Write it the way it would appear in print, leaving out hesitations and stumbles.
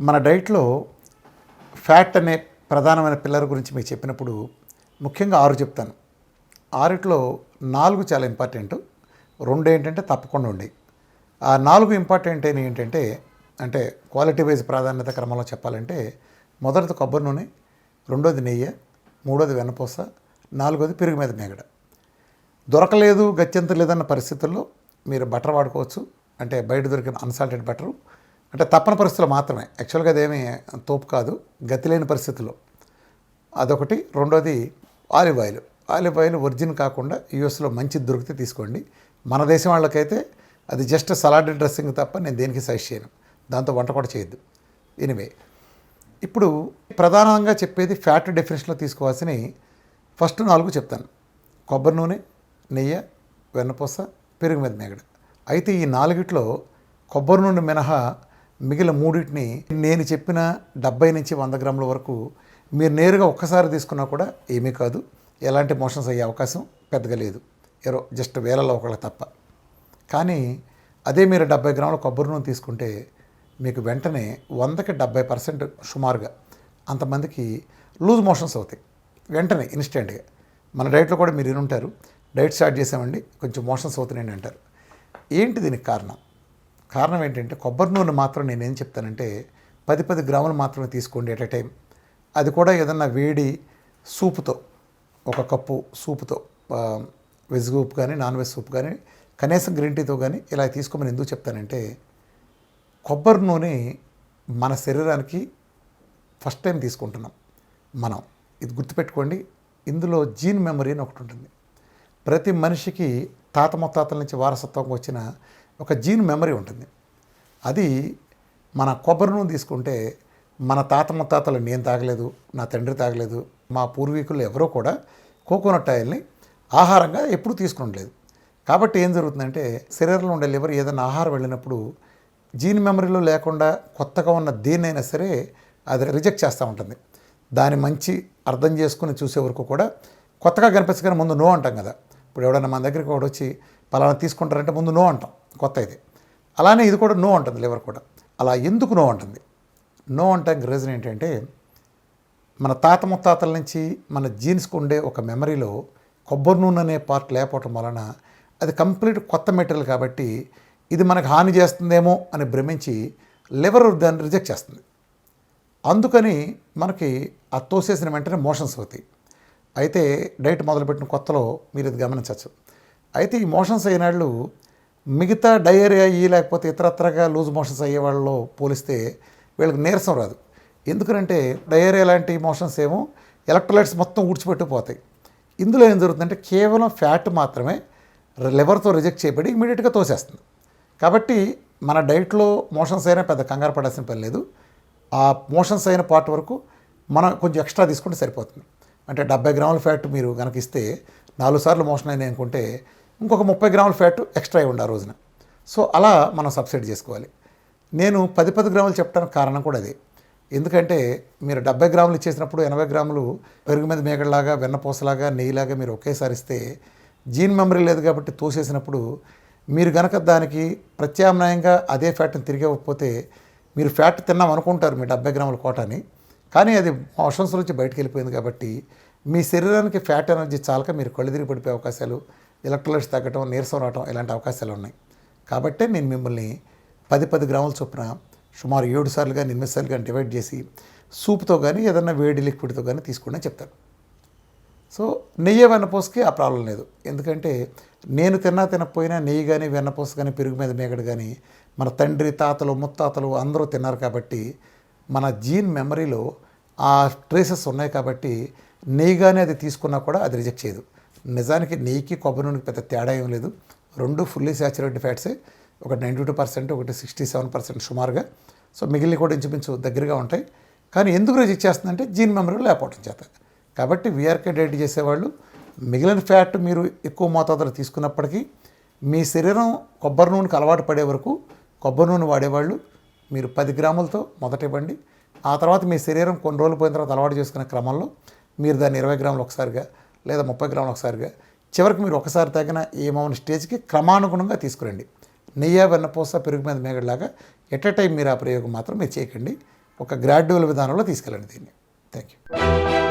మన డైట్లో ఫ్యాట్ అనే ప్రధానమైన పిల్లర్ గురించి మీకు చెప్పినప్పుడు ముఖ్యంగా 6 చెప్తాను. 6లో 4 చాలా ఇంపార్టెంట్. 2 ఏంటంటే తప్పకుండా ఉండేవి. ఆ 4 ఇంపార్టెంట్ అయినవి ఏంటంటే అంటే క్వాలిటీ వైజ్ ప్రాధాన్యత క్రమంలో చెప్పాలంటే మొదటిది కొబ్బరి నూనె, రెండోది నెయ్యి, మూడోది వెన్నపూస, నాలుగోది పెరుగు మీద మేగడ. దొరకలేదు గత్యంత లేదన్న పరిస్థితుల్లో మీరు బటర్ వాడుకోవచ్చు. అంటే బయట దొరికిన అన్సాల్టెడ్ బటరు, అంటే తప్పని పరిస్థితుల్లో మాత్రమే. యాక్చువల్గా అదేమీ తోపు కాదు, గతి లేని పరిస్థితుల్లో అదొకటి. రెండోది olive oil. Olive oil origin కాకుండా యూఎస్లో మంచిది దొరికితే తీసుకోండి. మన దేశం వాళ్ళకైతే అది జస్ట్ సలాడ్ డ్రెస్సింగ్ తప్ప నేను దేనికి సజెస్ట్ చేయను. దాంతో వంట కూడా చేయొద్దు. ఎనివే, ఇప్పుడు ప్రధానంగా చెప్పేది ఫ్యాట్ డెఫినేషన్లో తీసుకోవాల్సిన ఫస్ట్ 4 చెప్తాను. కొబ్బరి నూనె, నెయ్యి, వెన్నపూస, పెరుగు మీద మేగడ. అయితే ఈ 4 కొబ్బరి నూనె మినహా మిగిలిన 3 నేను చెప్పిన 70 నుంచి 100 గ్రాముల వరకు మీరు నేరుగా ఒక్కసారి తీసుకున్నా కూడా ఏమీ కాదు. ఎలాంటి మోషన్స్ అయ్యే అవకాశం పెద్దగా లేదు, జస్ట్ వేలలో ఒకళ్ళ తప్ప. కానీ అదే మీరు 70 గ్రాముల కొబ్బరి నూనె తీసుకుంటే మీకు వెంటనే 100కి 70% సుమారుగా అంతమందికి లూజ్ మోషన్స్ అవుతాయి వెంటనే, ఇన్స్టెంట్గా. మన డైట్లో కూడా మీరు వినుంటారు, డైట్ స్టార్ట్ చేసామండి కొంచెం మోషన్స్ అవుతున్నాయండి అంటారు. ఏంటి దీనికి కారణం ఏంటంటే కొబ్బరి నూనె మాత్రం నేనేం చెప్తానంటే 10 గ్రాములు మాత్రమే తీసుకోండి ఎట్ ఎ టైం. అది కూడా ఏదన్నా వేడి సూపుతో, ఒక కప్పు సూపుతో, వెజ్ సూప్ కానీ నాన్ వెజ్ సూప్ కానీ కనీసం గ్రీన్ టీతో కానీ ఇలా తీసుకోమని ఎందుకు చెప్తానంటే కొబ్బరి నూనె మన శరీరానికి ఫస్ట్ టైం తీసుకుంటున్నాం మనం. ఇది గుర్తుపెట్టుకోండి. ఇందులో జీన్ మెమరీ అని ఒకటి ఉంటుంది. ప్రతి మనిషికి తాత ముత్తాతల నుంచి వారసత్వంగా వచ్చిన ఒక జీన్ మెమరీ ఉంటుంది. అది మన కొబ్బరి నూనె తీసుకుంటే మన తాత ముత్తాతలు, నేను తాగలేదు, నా తండ్రి తాగలేదు, మా పూర్వీకులు ఎవరో కూడా కోకోనట్ ఆయిల్ని ఆహారంగా ఎప్పుడూ తీసుకునలేదు. కాబట్టి ఏం జరుగుతుందంటే శరీరంలో ఉండే లివర్ ఏదైనా ఆహారం వెళ్ళినప్పుడు జీన్ మెమరీలో లేకుండా కొత్తగా ఉన్న దేన్నైనా సరే అది రిజెక్ట్ చేస్తూ ఉంటుంది. దాని మంచి అర్థం చేసుకుని చూసే వరకు కూడా కొత్తగా కనిపించగానే ముందు నో అంటాం కదా. ఇప్పుడు ఎవడన్నా మన దగ్గరికి ఒకటి వచ్చి పలానా తీసుకుంటారంటే ముందు నో అంటాం, కొత్త ఇది. అలానే ఇది కూడా నో అంటుంది లివర్ కూడా. అలా ఎందుకు నో అంటుంది? నో అంటానికి రీజన్ ఏంటంటే మన తాత ముత్తాతల నుంచి మన జీన్స్కి ఉండే ఒక మెమరీలో కొబ్బరి నూనె అనే పార్ట్ లేకపోవటం వలన అది కంప్లీట్ కొత్త మెటీరియల్ కాబట్టి ఇది మనకు హాని చేస్తుందేమో అని భ్రమించి లివర్ దాన్ని రిజెక్ట్ చేస్తుంది. అందుకని మనకి ఆ తోసేసిన వెంటనే మోషన్స్ అవుతాయి. అయితే డైట్ మొదలుపెట్టిన కొత్తలో మీరు ఇది గమనించవచ్చు. అయితే ఈ మోషన్స్ అయినాళ్ళు మిగతా డయేరియా లేకపోతే ఇతరత్రగా లూజ్ మోషన్స్ అయ్యే వాళ్ళలో పోలిస్తే వీళ్ళకి నీరసం రాదు. ఎందుకంటే డయేరియా లాంటి మోషన్స్ ఏమో ఎలక్ట్రోలైట్స్ మొత్తం ఊడ్చిపెట్టిపోతాయి. ఇందులో ఏం జరుగుతుందంటే కేవలం ఫ్యాట్ మాత్రమే లివర్తో రిజెక్ట్ చేయబడి ఇమీడియట్గా తోసేస్తుంది. కాబట్టి మన డైట్లో మోషన్స్ అయినా పెద్ద కంగారు పడాల్సిన పని లేదు. ఆ మోషన్స్ అయిన పార్ట్ వరకు మనం కొంచెం ఎక్స్ట్రా తీసుకుంటే సరిపోతుంది. అంటే 70 గ్రాముల ఫ్యాట్ మీరు కనుక ఇస్తే 4 సార్లు మోషన్ అయినాయి అనుకుంటే ఇంకొక 30 గ్రాముల ఫ్యాట్ ఎక్స్ట్రా అయి ఉండి ఆ రోజున. సో అలా మనం సబ్సిడీ చేసుకోవాలి. నేను 10 గ్రాములు చెప్పడానికి కారణం కూడా అదే. ఎందుకంటే మీరు 70 గ్రాములు ఇచ్చేసినప్పుడు 80 గ్రాములు పెరుగు మీద మేగడలాగా, వెన్నపూసలాగా, నెయ్యిలాగా మీరు ఒకేసారి ఇస్తే జీన్ మెమరీ లేదు కాబట్టి తోసేసినప్పుడు మీరు కనుక దానికి ప్రత్యామ్నాయంగా అదే ఫ్యాట్ని తిరిగి ఇవ్వకపోతే మీరు ఫ్యాట్ తిన్నాం అనుకుంటారు మీ 70 గ్రాముల కోటాని, కానీ అది మోషన్స్ నుంచి బయటకు వెళ్ళిపోయింది కాబట్టి మీ శరీరానికి ఫ్యాట్ ఎనర్జీ చాలక మీరు కళ్ళు తిరిగి పడిపోయే అవకాశాలు, ఎలక్ట్రోలైట్స్ తగ్గటం, నీరసం రావటం ఇలాంటి అవకాశాలు ఉన్నాయి. కాబట్టే నేను మిమ్మల్ని 10 గ్రాముల చొప్పున సుమారు 7 సార్లు కానీ 8 సార్లు కానీ డివైడ్ చేసి సూప్తో కానీ ఏదన్నా వేడి లిక్విడ్తో కానీ తీసుకోండి చెప్తాను. సో నెయ్యి వెన్నపూసకి ఆ ప్రాబ్లం లేదు. ఎందుకంటే నేను తినకపోయినా నెయ్యి కానీ వెన్నపూస కానీ పెరుగు మీద మేగడ కానీ మన తండ్రి, తాతలు, ముత్తాతలు అందరూ తిన్నారు కాబట్టి మన జీన్ మెమరీలో ఆ ట్రేసెస్ ఉన్నాయి కాబట్టి నెయ్యి కానీ అది తీసుకున్నా కూడా అది రిజెక్ట్ చేయదు. నిజానికి నెయ్యికి కొబ్బరి నూనెకి పెద్ద తేడా ఏం లేదు. 2 ఫుల్లీ సాచురేటెడ్ ఫ్యాట్సే, ఒకటి 92%, ఒకటి 67% సుమారుగా. సో మిగిలిన కూడా ఇంచుమించు దగ్గరగా ఉంటాయి. కానీ ఎందుకు రిజెక్ట్ చేస్తుందంటే జీన్ మెమరీలో లేకపోవటం చేత. కాబట్టి వీఆర్కే డైట్ చేసేవాళ్ళు మిగిలిన ఫ్యాట్ మీరు ఎక్కువ మోతాదులో తీసుకున్నప్పటికీ మీ శరీరం కొబ్బరి నూనెకి అలవాటు పడే వరకు కొబ్బరి నూనె వాడేవాళ్ళు మీరు 10 గ్రాములతో మొదట ఇవ్వండి. ఆ తర్వాత మీ శరీరం కొన్ని రోజులు పోయిన తర్వాత అలవాటు చేసుకునే క్రమంలో మీరు దాన్ని 20 గ్రాములు ఒకసారిగా లేదా 30 గ్రాములు ఒకసారిగా చివరికి మీరు ఒకసారి తగిన ఏమవున స్టేజ్కి క్రమానుగుణంగా తీసుకురండి. నెయ్యి, వెన్నపూస, పెరుగు మీద మేగడలాగా ఎట్ ఎ టైం మీరు ఆ ప్రయోగం మాత్రం మీరు చేయకండి. ఒక గ్రాడ్యువల్ విధానంలో తీసుకెళ్ళండి దీన్ని. Thank you.